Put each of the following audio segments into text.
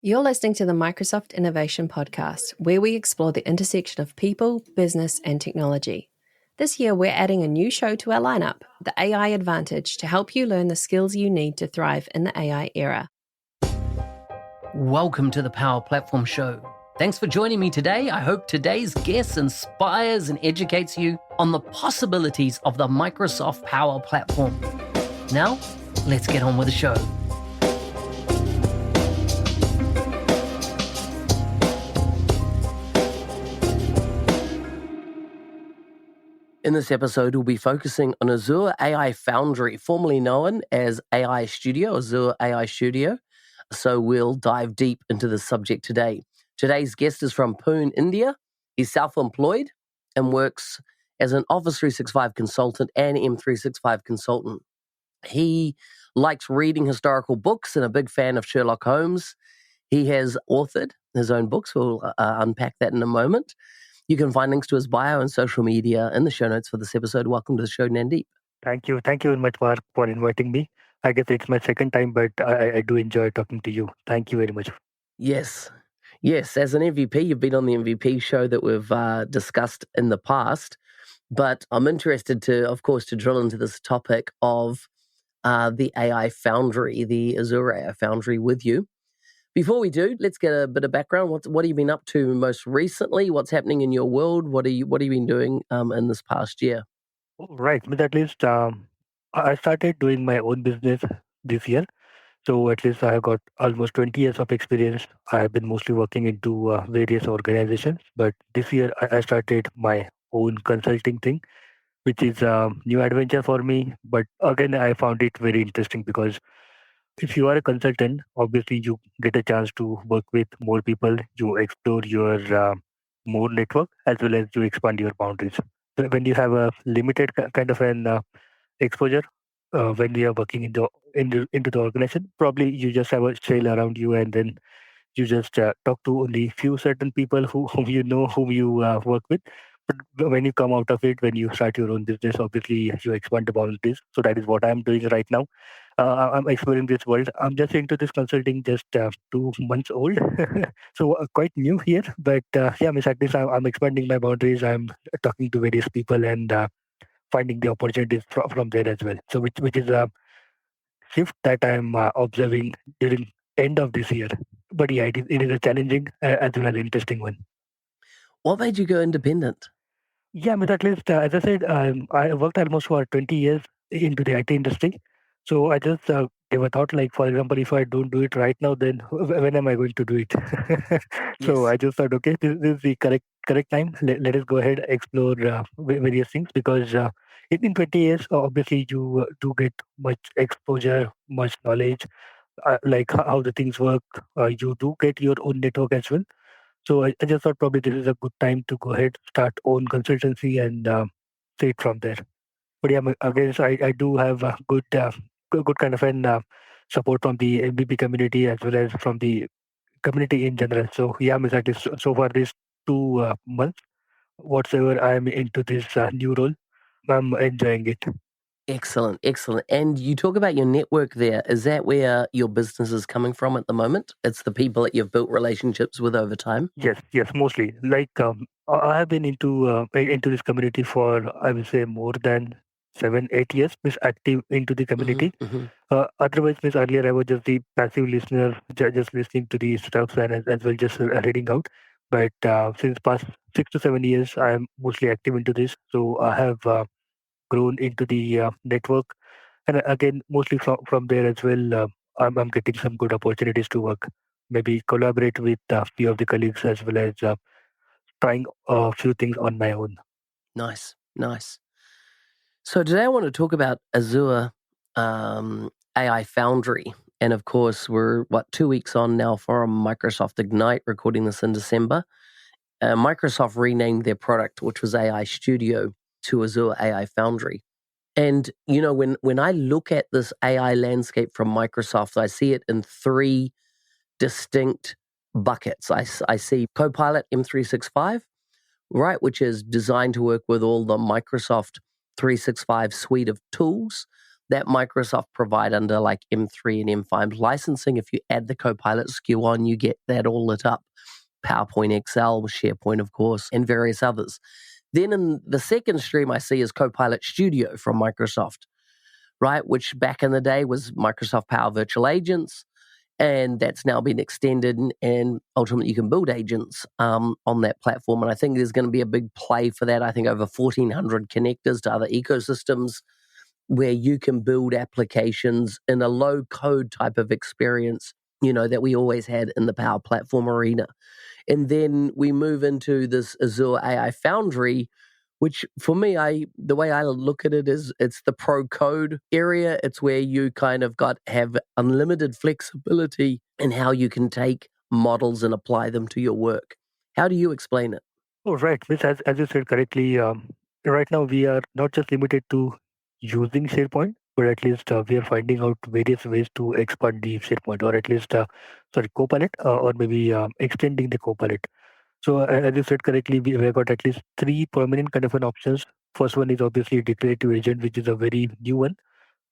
You're listening to the Microsoft Innovation Podcast, where we explore the intersection of people, business, and technology. This year, we're adding a new show to our lineup, the AI Advantage, to help you learn the skills you need to thrive in the AI era. Welcome to the Power Platform Show. Thanks for joining me today. I hope today's guest inspires and educates you on the possibilities of the Microsoft Power Platform. Now, let's get on with the show. In this episode, we'll be focusing on Azure AI Foundry, formerly known as AI Studio, Azure AI Studio. So we'll dive deep into the subject today. Today's guest is from Pune, India. He's self-employed and works as an Office 365 consultant and M365 consultant. He likes reading historical books and a big fan of Sherlock Holmes. He has authored his own books. We'll unpack that in a moment. You can find links to his bio and social media in the show notes for this episode. Welcome to the show, Nanddeep. Thank you. Thank you very much for inviting me. I guess it's my second time, but I do enjoy talking to you. Thank you very much. Yes. As an MVP, you've been on the MVP show that we've discussed in the past. But I'm interested to drill into this topic of the AI Foundry, the Azure AI Foundry with you. Before we do, let's get a bit of background. What have you been up to most recently? What's happening in your world? What have you been doing in this past year? Right. But at least I started doing my own business this year. So at least I have got almost 20 years of experience. I have been mostly working into various organizations. But this year I started my own consulting thing, which is a new adventure for me. But again, I found it very interesting because if you are a consultant, obviously you get a chance to work with more people, you explore your more network as well as you expand your boundaries. So when you have a limited kind of an exposure, when you are working into the organization, probably you just have a shell around you, and then you just talk to only few certain people whom you work with. But when you come out of it, when you start your own business, obviously you expand the boundaries. So that is what I'm doing right now. I'm exploring this world. I'm just into this consulting just 2 months old, so quite new here. But Miss Agnes, I'm expanding my boundaries. I'm talking to various people and finding the opportunities from there as well. So which is a shift that I'm observing during end of this year. But yeah, it is a challenging as well as interesting one. What made you go independent? Yeah, but at least, as I said, I worked almost for 20 years into the IT industry. So I just gave a thought, like, for example, if I don't do it right now, then when am I going to do it? So Yes. I just thought, okay, this is the correct time. Let us go ahead, explore various things, because in 20 years, obviously, you do get much exposure, much knowledge, like how the things work. You do get your own network as well. So I just thought probably this is a good time to go ahead, start own consultancy and take it from there. But yeah, again, so I do have a good kind of an support from the MVP community as well as from the community in general. So yeah, exactly. So far these 2 months, whatsoever I am into this new role, I'm enjoying it. Excellent. And you talk about your network there. Is that where your business is coming from at the moment? It's the people that you've built relationships with over time? Yes, mostly. Like I have been into this community for, I will say, more than 7-8 years. Means active into the community. Otherwise, means earlier I was just the passive listener, just listening to the stuff and as well just reading out. But since past 6 to 7 years, I am mostly active into this. So I have grown into the network, and again, mostly from there as well. I'm getting some good opportunities to work, maybe collaborate with a few of the colleagues as well as trying a few things on my own. Nice. So today I want to talk about Azure AI Foundry. And of course, we're, 2 weeks on now for Microsoft Ignite, recording this in December. Microsoft renamed their product, which was AI Studio, to Azure AI Foundry. And, when I look at this AI landscape from Microsoft, I see it in 3 distinct buckets. I see Copilot M365, right, which is designed to work with all the Microsoft 365 suite of tools. that Microsoft provide under like M3 and M5 licensing. If you add the Copilot SKU on, you get that all lit up. PowerPoint, Excel, SharePoint, of course, and various others. Then in the second stream I see is Copilot Studio from Microsoft, right? Which back in the day was Microsoft Power Virtual Agents. And that's now been extended, and ultimately you can build agents on that platform. And I think there's going to be a big play for that. I think over 1,400 connectors to other ecosystems where you can build applications in a low code type of experience, that we always had in the Power Platform arena. And then we move into this Azure AI Foundry, which for me, the way I look at it is it's the pro code area. It's where you kind of have unlimited flexibility in how you can take models and apply them to your work. How do you explain it? Oh, right. Which, as you said correctly, right now we are not just limited to using SharePoint, but at least we are finding out various ways to expand the SharePoint, or at least, Copilot, or maybe extending the Copilot. So, as you said correctly, we have got at least three permanent kind of an options. First one is obviously declarative agent, which is a very new one.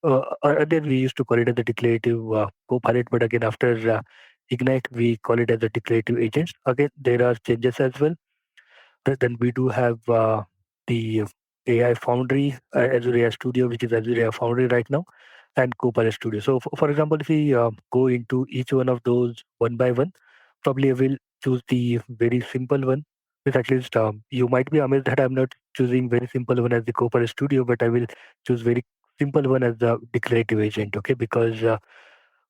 Earlier we used to call it as a declarative Copilot, but again after Ignite, we call it as a declarative agents. Again, there are changes as well. Then we do have the AI Foundry, Azure AI Studio, which is Azure AI Foundry right now, and Copilot Studio. So, for example, if we go into each one of those one by one, probably I will choose the very simple one. Which at least you might be amazed that I'm not choosing very simple one as the Copilot Studio, but I will choose very simple one as the declarative agent. Okay, because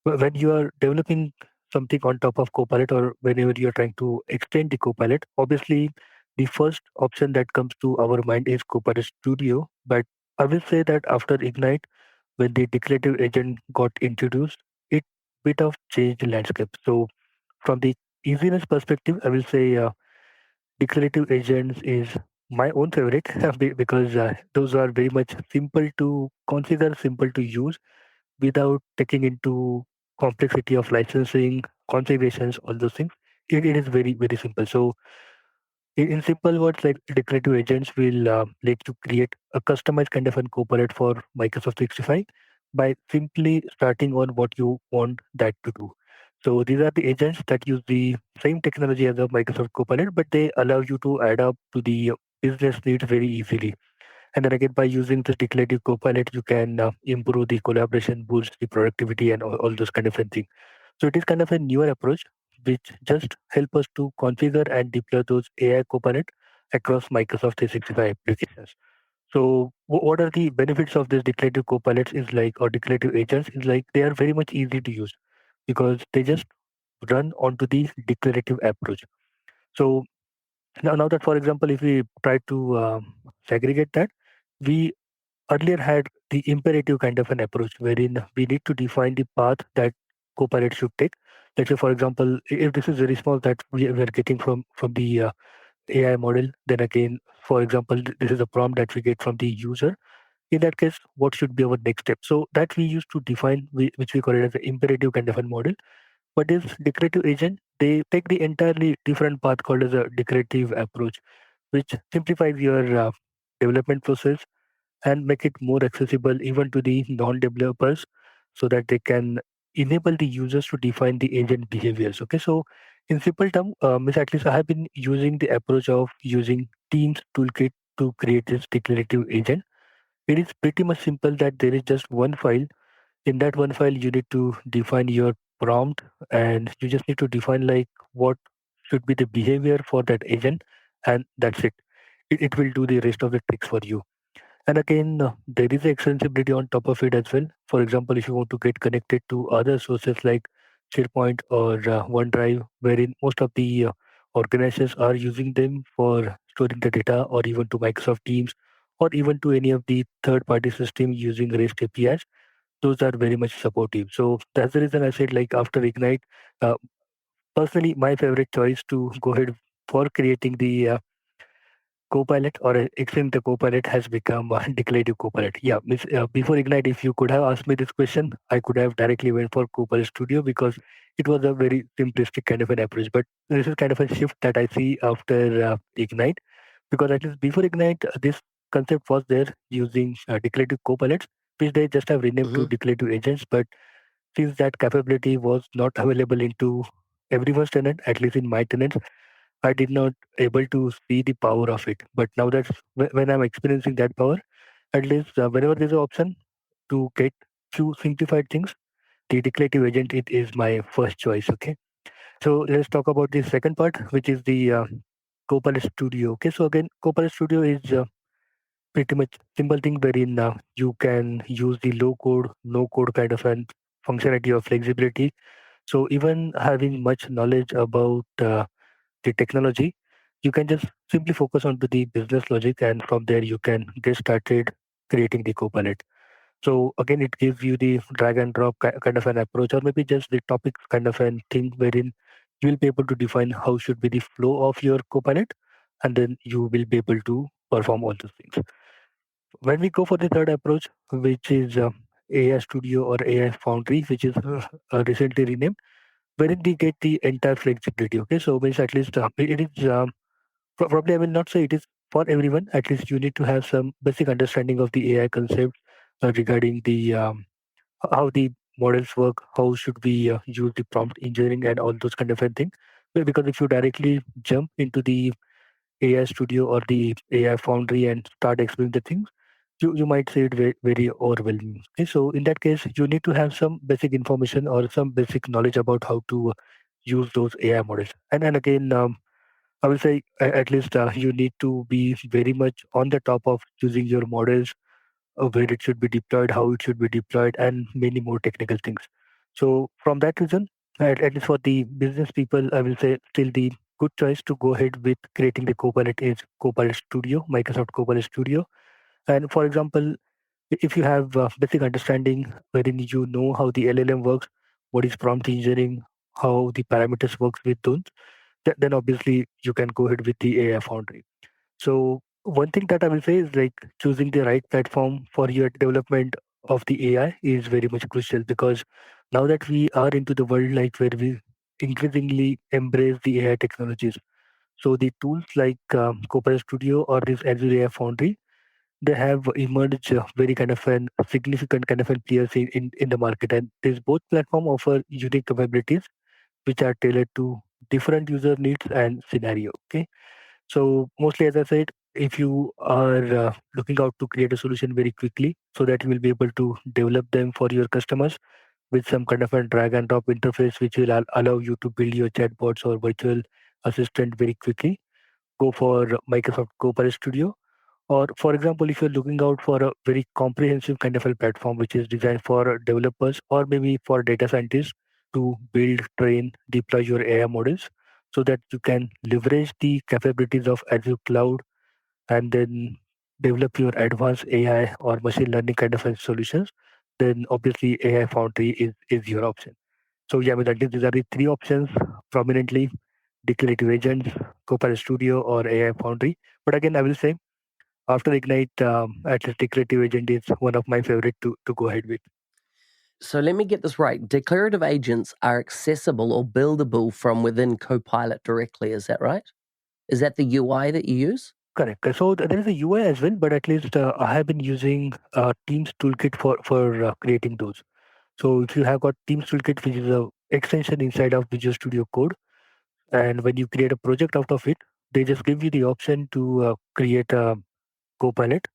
when you are developing something on top of Copilot, or whenever you're trying to extend the Copilot, obviously the first option that comes to our mind is Copilot Studio. But I will say that after Ignite, when the declarative agent got introduced, it bit of changed the landscape. So from the easiness perspective, I will say declarative agents is my own favorite because those are very much simple to configure, simple to use without taking into complexity of licensing, configurations, all those things. It is very, very simple. So in simple words, like declarative agents will let you create a customized kind of an Copilot for Microsoft 365 by simply starting on what you want that to do. So these are the agents that use the same technology as a Microsoft Copilot, but they allow you to adapt to the business needs very easily. And then again, by using the declarative Copilot, you can improve the collaboration, boost the productivity, and all those kind of things. So it is kind of a newer approach which just help us to configure and deploy those AI Copilot across Microsoft 365 applications. So what are the benefits of this declarative Copilots is like, or declarative agents is like, they are very much easy to use because they just run onto the declarative approach. So now that, for example, if we try to segregate that, we earlier had the imperative kind of an approach wherein we need to define the path that Copilot should take. Let's say, for example, if this is very small that we are getting from the AI model, then again, for example, this is a prompt that we get from the user. In that case, what should be our next step? So that we used to define, which we call it as an imperative kind of a model. But this declarative agent, they take the entirely different path called as a declarative approach, which simplifies your development process and make it more accessible even to the non-developers so that they can enable the users to define the agent behaviors. Okay, so in simple term, Ms. Atlas, I have been using the approach of using Teams toolkit to create this declarative agent. It is pretty much simple that there is just one file. In that one file, you need to define your prompt, and you just need to define like what should be the behavior for that agent, and that's it. It will do the rest of the tricks for you. And again, there is extensibility on top of it as well. For example, if you want to get connected to other sources like SharePoint or OneDrive, wherein most of the organizations are using them for storing the data, or even to Microsoft Teams, or even to any of the third-party system using REST APIs, those are very much supportive. So that's the reason I said, like after Ignite, uh, personally, my favorite choice to go ahead for creating the Copilot or extend the Copilot has become declarative Copilot. Yeah, before Ignite, if you could have asked me this question, I could have directly went for Copilot Studio because it was a very simplistic kind of an approach. But this is kind of a shift that I see after Ignite, because at least before Ignite, this concept was there using declarative Copilots. which they just have renamed to Hmm. declarative agents. But since that capability was not available into everyone's tenant, at least in my tenants, I did not able to see the power of it. But now that when I'm experiencing that power, at least whenever there's an option to get few simplified things, the declarative agent it is my first choice. Okay, so let's talk about the second part, which is the Copilot Studio. Okay, so again, Copilot Studio is pretty much simple thing wherein you can use the low code, no code kind of an functionality or flexibility. So even having much knowledge about the technology, you can just simply focus on to the business logic, and from there you can get started creating the Copilot. So again, it gives you the drag and drop kind of an approach, or maybe just the topic kind of an thing wherein you will be able to define how should be the flow of your Copilot, and then you will be able to perform all those things. When we go for the third approach, which is AI Studio or AI Foundry, which is recently renamed, wherein we get the entire flexibility. Okay, so means at least it is probably I will not say it is for everyone. At least you need to have some basic understanding of the AI concept regarding the how the models work, how should we use the prompt engineering and all those kind of a thing. Because if you directly jump into the AI Studio or the AI Foundry and start exploring the things, you might say it very overwhelming. Okay, so in that case, you need to have some basic information or some basic knowledge about how to use those AI models. And again, I will say at least you need to be very much on the top of using your models, where it should be deployed, how it should be deployed, and many more technical things. So from that reason, at least for the business people, I will say still the good choice to go ahead with creating the Copilot is Copilot Studio, Microsoft Copilot Studio. And for example, if you have basic understanding wherein you know how the LLM works, what is prompt engineering, how the parameters works with those, then obviously you can go ahead with the AI Foundry. So one thing that I will say is like choosing the right platform for your development of the AI is very much crucial, because now that we are into the world like where we increasingly embrace the AI technologies. So the tools like Copilot Studio or this Azure AI Foundry, they have emerged very kind of an significant kind of a players in the market, and these both platform offer unique capabilities which are tailored to different user needs and scenario. Okay, so mostly, as I said, if you are looking out to create a solution very quickly so that you will be able to develop them for your customers with some kind of a drag and drop interface, which will allow you to build your chatbots or virtual assistant very quickly, go for Microsoft Copilot Studio. Or, for example, if you're looking out for a very comprehensive kind of a platform which is designed for developers or maybe for data scientists to build, train, deploy your AI models so that you can leverage the capabilities of Azure Cloud and then develop your advanced AI or machine learning kind of a solutions, then obviously AI Foundry is your option. So, yeah, I mean, these are the three options prominently: declarative agents, Copilot Studio, or AI Foundry. But again, I will say after Ignite, at least Declarative Agent is one of my favorite to go ahead with. So let me get this right. Declarative agents are accessible or buildable from within Copilot directly. Is that right? Is that the UI that you use? Correct. So there is a UI as well, but at least I have been using Teams Toolkit for creating those. So if you have got Teams Toolkit, which is a extension inside of Visual Studio Code, and when you create a project out of it, they just give you the option to create a Copilot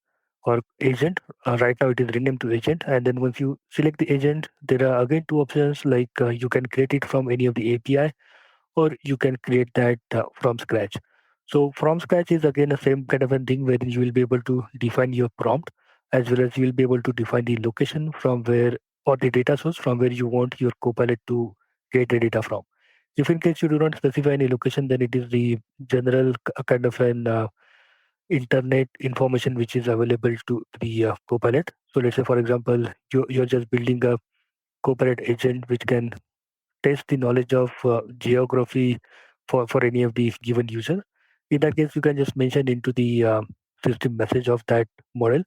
or agent. Right now it is renamed to agent. And then once you select the agent, there are again two options like you can create it from any of the API or you can create that from scratch. So from scratch is again the same kind of a thing where you will be able to define your prompt as well as you will be able to define the location from where or the data source from where you want your Copilot to get the data from. If in case you do not specify any location, then it is the general kind of an internet information which is available to the Copilot. So let's say, for example, you're just building a Copilot agent which can test the knowledge of geography for any of the given user. In that case, you can just mention into the system message of that model,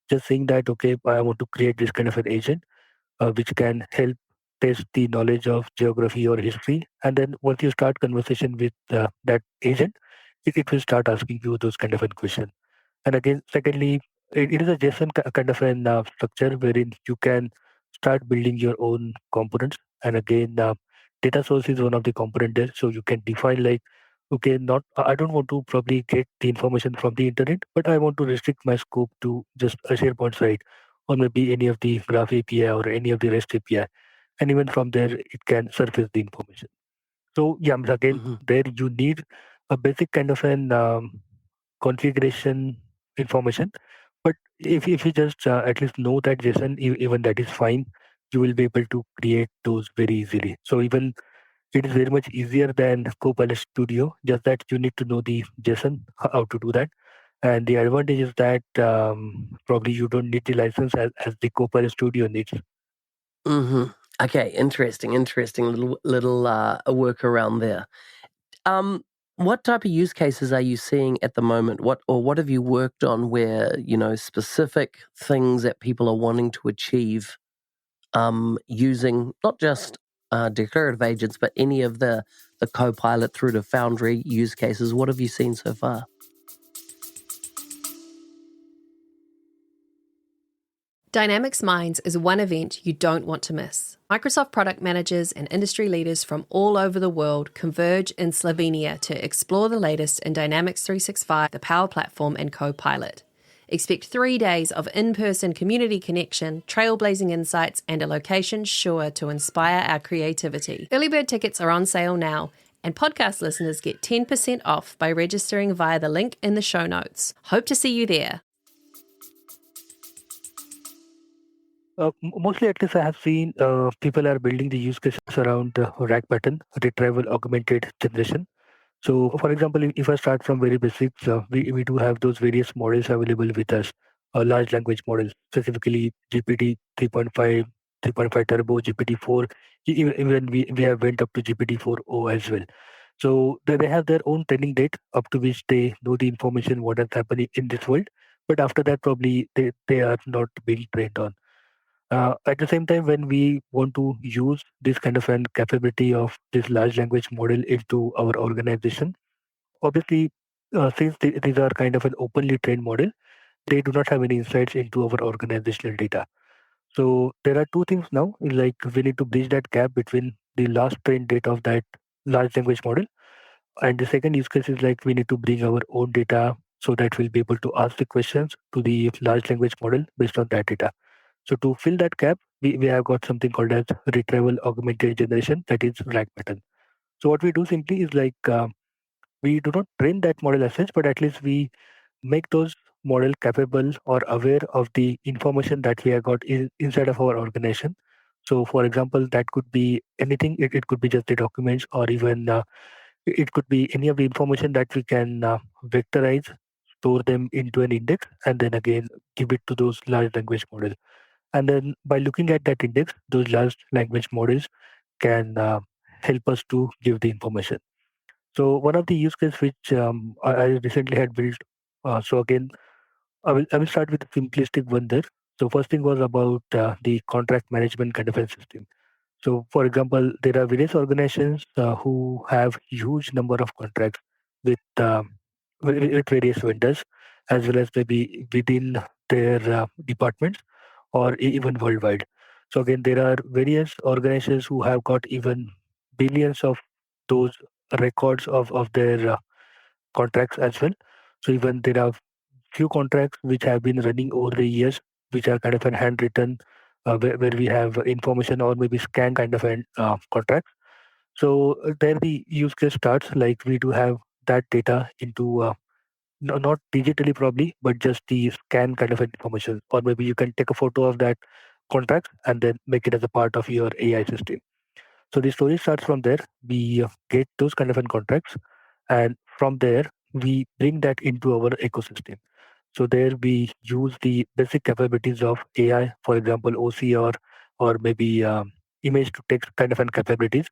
just saying that, okay, I want to create this kind of an agent which can help test the knowledge of geography or history. And then once you start conversation with that agent, it will start asking you those kind of a question. And again, secondly, it is a JSON kind of an structure wherein you can start building your own components. And again, data source is one of the component there. So you can define like, okay, not I don't want to probably get the information from the internet, but I want to restrict my scope to just a SharePoint site, or maybe any of the Graph API or any of the REST API. And even from there, it can surface the information. So yeah, again, Hmm. there you need a basic kind of an configuration information. But if you just at least know that JSON, even that is fine. You will be able to create those very easily. So even it is very much easier than Copilot Studio. Just that you need to know the JSON, how to do that. And the advantage is that probably you don't need the license as the Copilot Studio needs. Hmm. Okay, interesting. Little a workaround there. Um, what type of use cases are you seeing at the moment? What have you worked on where, specific things that people are wanting to achieve using not just declarative agents, but any of the Copilot through to Foundry use cases? What have you seen so far? Dynamics Minds is one event you don't want to miss. Microsoft product managers and industry leaders from all over the world converge in Slovenia to explore the latest in Dynamics 365, the Power Platform, and Copilot. Expect 3 days of in-person community connection, trailblazing insights, and a location sure to inspire our creativity. Early bird tickets are on sale now, and podcast listeners get 10% off by registering via the link in the show notes. Hope to see you there. Mostly, at least, I have seen people are building the use cases around RAG pattern, retrieval augmented generation. So, for example, if I start from very basics, we do have those various models available with us, large language models, specifically GPT 3.5, 3.5 Turbo, GPT-4, even we have went up to GPT-4o as well. So they have their own training date up to which they know the information what is happening in this world. But after that, probably they are not being trained on. At the same time, when we want to use this kind of an capability of this large language model into our organization, obviously, since these are kind of an openly trained model, they do not have any insights into our organizational data. So there are two things now. Like we need to bridge that gap between the last trained data of that large language model, and the second use case is like we need to bring our own data so that we'll be able to ask the questions to the large language model based on that data. So to fill that gap, we have got something called as retrieval augmented generation, that is RAG pattern. So what we do simply is like we do not train that model as such, but at least we make those model capable or aware of the information that we have got inside of our organization. So for example, that could be anything. It could be just the documents, or even it could be any of the information that we can vectorize, store them into an index, and then again give it to those large language models. And then by looking at that index, those large language models can help us to give the information. So one of the use case which I recently had built. So again, I will start with the simplistic one there. So first thing was about the contract management kind of a system. So for example, there are various organizations who have huge number of contracts with with various vendors, as well as maybe within their departments or even worldwide. So again, there are various organizations who have got even billions of those records of their contracts as well. So even there are few contracts which have been running over the years, which are kind of an handwritten, where we have information or maybe scan kind of an contract. So there the use case starts like we do have that data into not digitally probably, but just the scan kind of information, or maybe you can take a photo of that contract and then make it as a part of your AI system. So the story starts from there. We get those kind of contracts, and from there we bring that into our ecosystem. So there we use the basic capabilities of AI, for example, OCR or maybe image to text kind of capabilities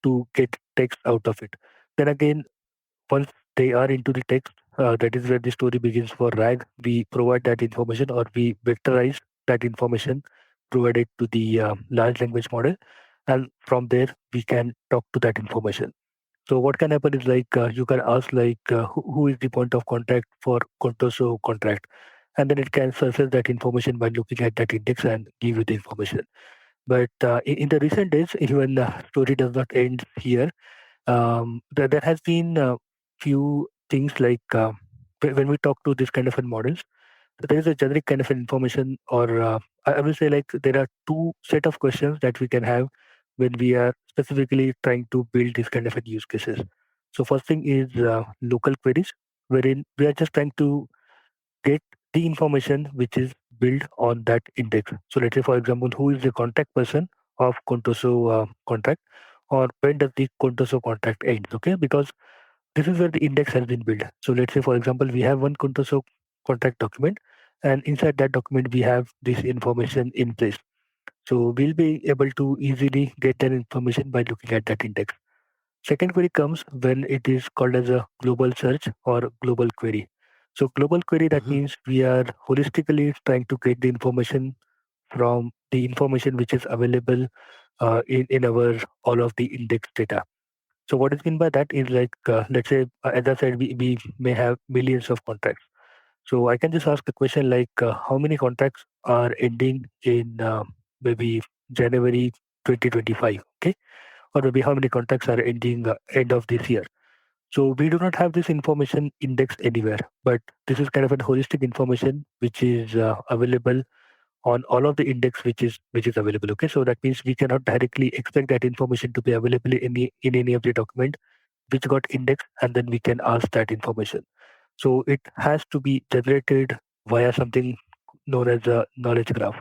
to get text out of it. Then again, once they are into the text, that is where the story begins for RAG. We provide that information or we vectorize that information, provide it to the large language model, and from there we can talk to that information. So what can happen is like you can ask like who is the point of contact for Contoso contract, and then it can surface that information by looking at that index and give you the information. But in the recent days, even the story does not end here. There has been a few things like when we talk to this kind of models, there is a generic kind of information, or I will say like there are two set of questions that we can have when we are specifically trying to build this kind of use cases. So first thing is local queries, wherein we are just trying to get the information which is built on that index. So let's say, for example, who is the contact person of Contoso contract, or when does the Contoso contract end? Okay, because this is where the index has been built. So let's say, for example, we have one Contoso contract document, and inside that document we have this information in place. So we'll be able to easily get that information by looking at that index. Second query comes when it is called as a global search or global query. So global query, that Mm-hmm. means we are holistically trying to get the information from the information which is available in our all of the index data. So what is meant by that is like, let's say, as I said, we may have millions of contracts. So I can just ask a question like, how many contracts are ending in maybe January 2025, okay? Or maybe how many contracts are ending end of this year. So we do not have this information indexed anywhere, but this is kind of a holistic information which is available on all of the index which is available. Okay, so that means we cannot directly expect that information to be available in any of the document which got indexed, and then we can ask that information. So it has to be generated via something known as a knowledge graph.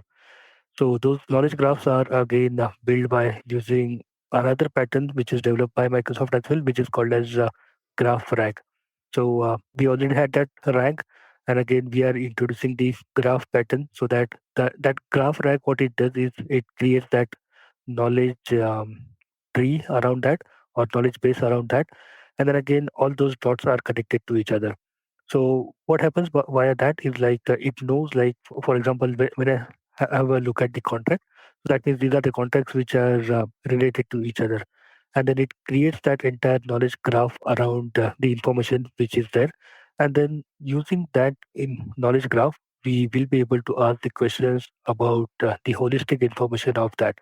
So those knowledge graphs are again built by using another pattern which is developed by Microsoft as well, which is called as graph rag. So we already had that rag, and again we are introducing the graph pattern so that that graph rag, what it does is it creates that knowledge tree around that, or knowledge base around that, and then again all those dots are connected to each other. So what happens via that is like it knows, like for example, when I have a look at the contract, so that means these are the contracts which are related to each other, and then it creates that entire knowledge graph around the information which is there, and then using that in knowledge graph, we will be able to ask the questions about the holistic information of that.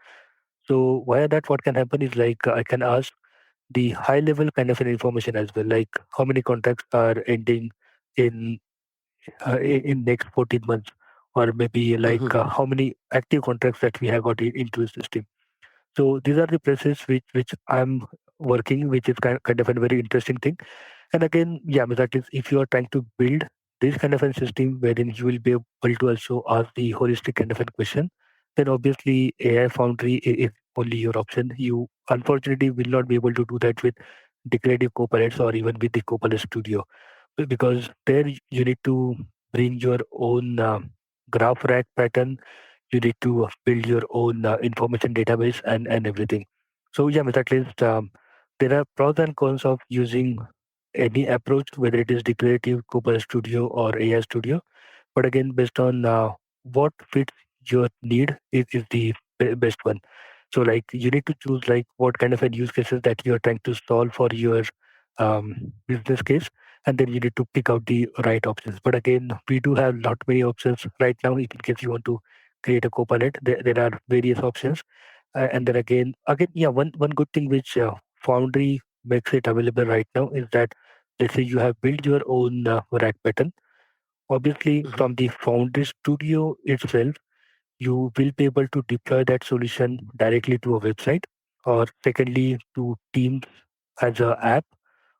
So via that, what can happen is like I can ask the high level kind of an information as well, like how many contracts are ending in in next 14 months, or maybe like Mm-hmm. how many active contracts that we have got into the system. So these are the places which I'm working, which is kind of a very interesting thing. And again, yeah, that is if you are trying to build this kind of a system wherein you will be able to also ask the holistic kind of a question, then obviously AI Foundry is only your option. You unfortunately will not be able to do that with Declarative Copilots or even with the Copilot Studio, because there you need to bring your own graph rack pattern. You need to build your own information database and everything. So yeah, at least there are pros and cons of using any approach, whether it is Declarative, Copilot Studio, or AI Studio. But again, based on what fits your need is the best one. So like you need to choose like what kind of a use cases that you are trying to solve for your business case, and then you need to pick out the right options. But again, we do have lot many options right now. If in case you want to create a Copilot, there are various options. And then again, yeah, one good thing which Foundry makes it available right now is that, let's say you have built your own rack pattern. Obviously, Mm-hmm. from the Foundry Studio itself, you will be able to deploy that solution directly to a website, or secondly to Teams as a app,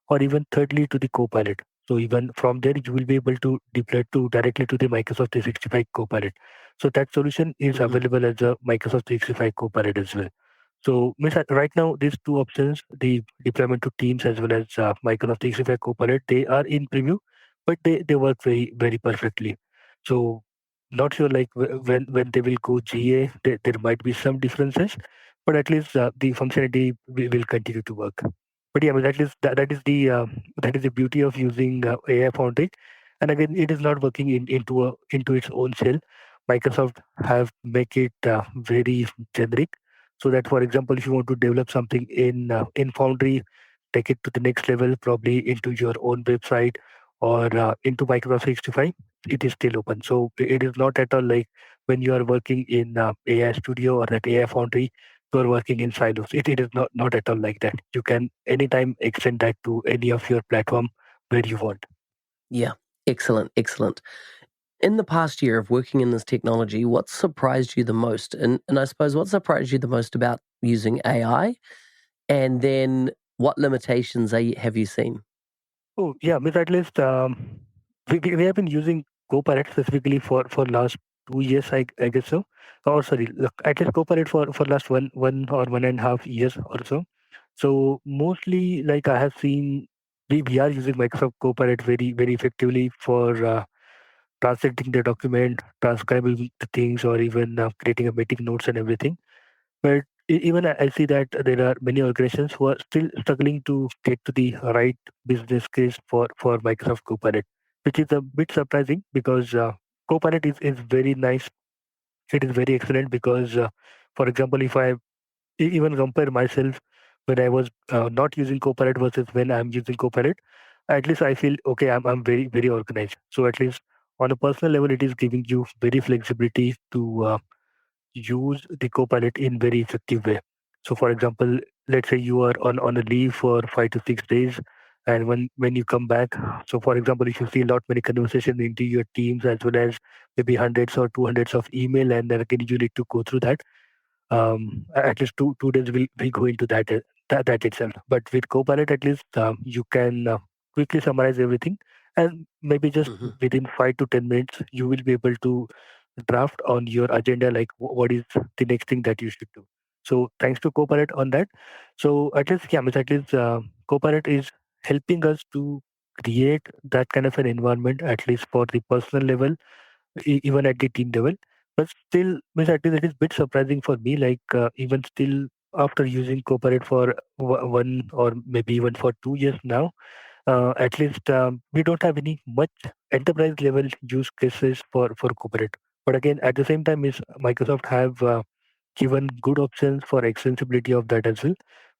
or even thirdly to the Copilot. So even from there, you will be able to deploy to directly to the Microsoft 365 Copilot. So that solution is Mm-hmm. available as a Microsoft 365 Copilot as well. So means that right now, these two options, the deployment to Teams as well as Microsoft 365 Copilot, they are in preview, but they work very perfectly. So not sure like when they will go GA, there might be some differences, but at least the functionality will continue to work. But yeah, that is the that is the beauty of using AI Foundry. And again, it is not working into its own shell. Microsoft have make it very generic, so that for example, if you want to develop something in Foundry, take it to the next level, probably into your own website or into Microsoft 365, it is still open. So it is not at all like when you are working in AI Studio or that AI Foundry, you are working in silos. It is not at all like that. You can anytime extend that to any of your platform where you want. Yeah, excellent, excellent. In the past year of working in this technology, what surprised you the most? And I suppose what surprised you the most about using AI? And then what limitations have you seen? Oh, yeah, Miss at least we have been using Copilot specifically for last 2 years, I guess so. Or sorry, look, at least Copilot for last one or 1.5 years or so. So mostly, like I have seen, we are using Microsoft Copilot very effectively for translating the document, transcribing the things, or even creating a meeting notes and everything. But even I see that there are many organizations who are still struggling to get to the right business case for Microsoft Copilot, which is a bit surprising because Copilot is very nice. It is very excellent because, for example, if I even compare myself when I was not using Copilot versus when I'm using Copilot, at least I feel okay. I'm very organized. So at least on a personal level, it is giving you very flexibility to use the Copilot in very effective way. So, for example, let's say you are on a leave for 5 to 6 days, and when you come back, so for example, if you see a lot many conversations into your teams as well as maybe hundreds or 200s of email, and then again you need to go through that. At least two days will go into that itself. But with Copilot, at least you can quickly summarize everything, and maybe just Hmm. within 5 to 10 minutes, you will be able to draft on your agenda like what is the next thing that you should do. So thanks to Copilot on that. So at least yeah, means at least Copilot is helping us to create that kind of an environment at least for the personal level, even at the team level. But still, means at least it is bit surprising for me. Like even still after using Copilot for one or maybe even for 2 years now, at least we don't have any much enterprise level use cases for Copilot. But again, at the same time, is Microsoft have given good options for extensibility of that as well.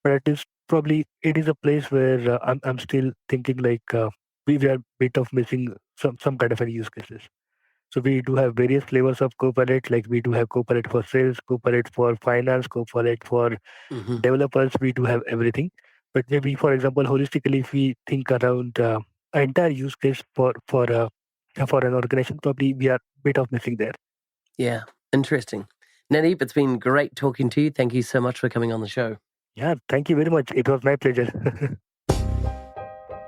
But it is probably it is a place where I'm still thinking like we are a bit of missing some kind of a use cases. So we do have various flavors of Copilot, like we do have Copilot for sales, Copilot for finance, Copilot for Hmm. developers. We do have everything. But maybe, for example, holistically, if we think around an entire use case for an organization, probably we are a bit of missing there. Yeah, interesting. Nanddeep, it's been great talking to you. Thank you so much for coming on the show. Yeah, thank you very much. It was my pleasure.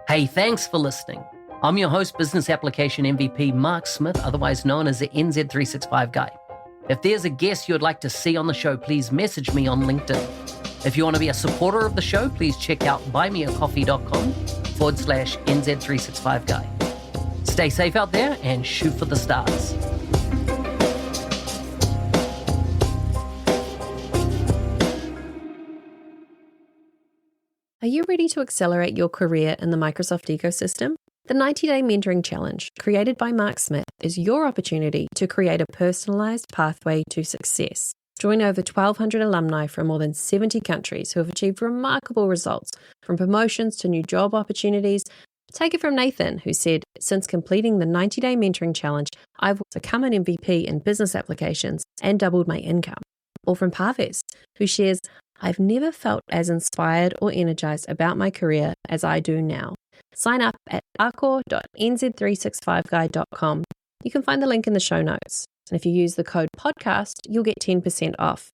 Hey, thanks for listening. I'm your host, Business Application MVP Mark Smith, otherwise known as the NZ365 guy. If there's a guest you'd like to see on the show, please message me on LinkedIn. If you want to be a supporter of the show, please check out buymeacoffee.com/NZ365 guy. Stay safe out there and shoot for the stars. Are you ready to accelerate your career in the Microsoft ecosystem? The 90-Day Mentoring Challenge, created by Mark Smith, is your opportunity to create a personalized pathway to success. Join over 1,200 alumni from more than 70 countries who have achieved remarkable results, from promotions to new job opportunities. Take it from Nathan, who said, "Since completing the 90-Day Mentoring Challenge, I've become an MVP in business applications and doubled my income." Or from Parves, who shares, "I've never felt as inspired or energized about my career as I do now." Sign up at arcor.nz365guy.com. You can find the link in the show notes. And if you use the code podcast, you'll get 10% off.